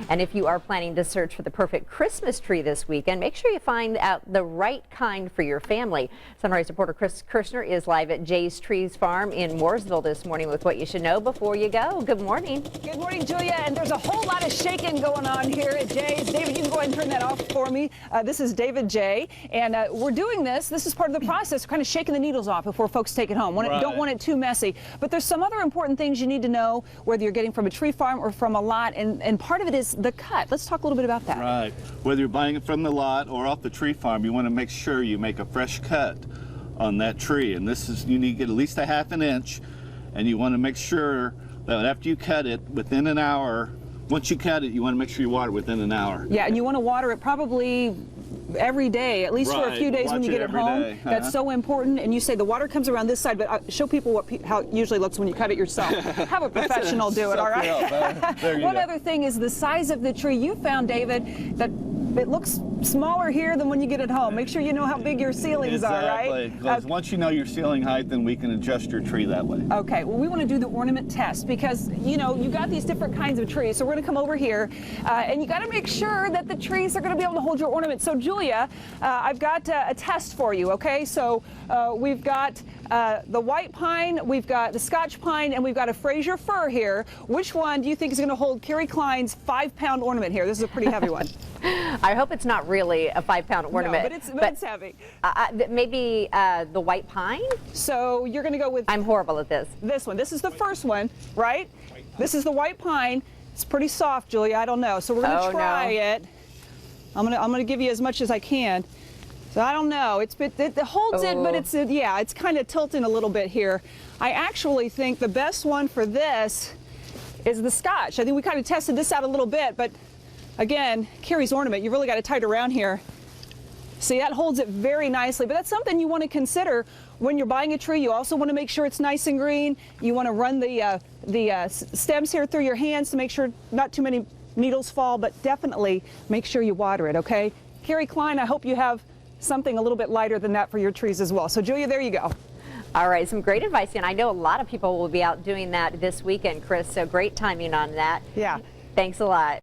And if you are planning to search for the perfect Christmas tree this weekend, make sure you find out the right kind for your family. Sunrise reporter Chris Kirshner is live at Jay's Trees Farm in Mooresville this morning with what you should know before you go. Good morning. Good morning, Julia. And there's a whole lot of shaking going on here at Jay's. David, you can go ahead and turn that off for me. This is David Jay, and we're doing this. This is part of the process, kind of shaking the needles off before folks take it home. Don't want it too messy. But there's some other important things you need to know, whether you're getting from a tree farm or from a lot, and part of it is the cut. Let's talk a little bit about that. Right. Whether you're buying it from the lot or off the tree farm, you want to make sure you make a fresh cut on that tree. And this is, you need to get at least a ½ inch, and you want to make sure that after you cut it, within an hour, once you cut it, you want to make sure you water it within an hour. Yeah, and you want to water it probably every day, at least for a few days when you get it home. That's so important. And you say the water comes around this side, but show people how it usually looks when you cut it yourself. Have a professional do it, all right? One other thing is the size of the tree. You found, David, that it looks smaller here than when you get it home. Make sure you know how big your ceilings are, right? Because once you know your ceiling height, then we can adjust your tree that way. Okay, well, we want to do the ornament test because, you know, you got these different kinds of trees. So we're going to come over here, and you got to make sure that the trees are going to be able to hold your ornament. So, Julia, I've got a test for you, okay? So we've got the white pine, we've got the Scotch pine, and we've got a Fraser fir here. Which one do you think is going to hold Carrie Klein's 5-pound ornament here? This is a pretty heavy one. I hope it's not really a 5-pound ornament. No, but it's heavy. Maybe the white pine? So you're going to go with... I'm horrible at this. This one. This is the first one, right? This is the white pine. It's pretty soft, Julia. I don't know. So we're going to try it. I'm going to give you as much as I can. So I don't know. It holds it, but it's kind of tilting a little bit here. I actually think the best one for this is the Scotch. I think we kind of tested this out a little bit, but again, Carrie's ornament, you really got to tie it around here. See, that holds it very nicely, but that's something you want to consider when you're buying a tree. You also want to make sure it's nice and green. You want to run the stems here through your hands to make sure not too many needles fall, but definitely make sure you water it, okay? Carrie Klein, I hope you have something a little bit lighter than that for your trees as well. So, Julia, there you go. All right, some great advice, and I know a lot of people will be out doing that this weekend, Chris, so great timing on that. Yeah. Thanks a lot.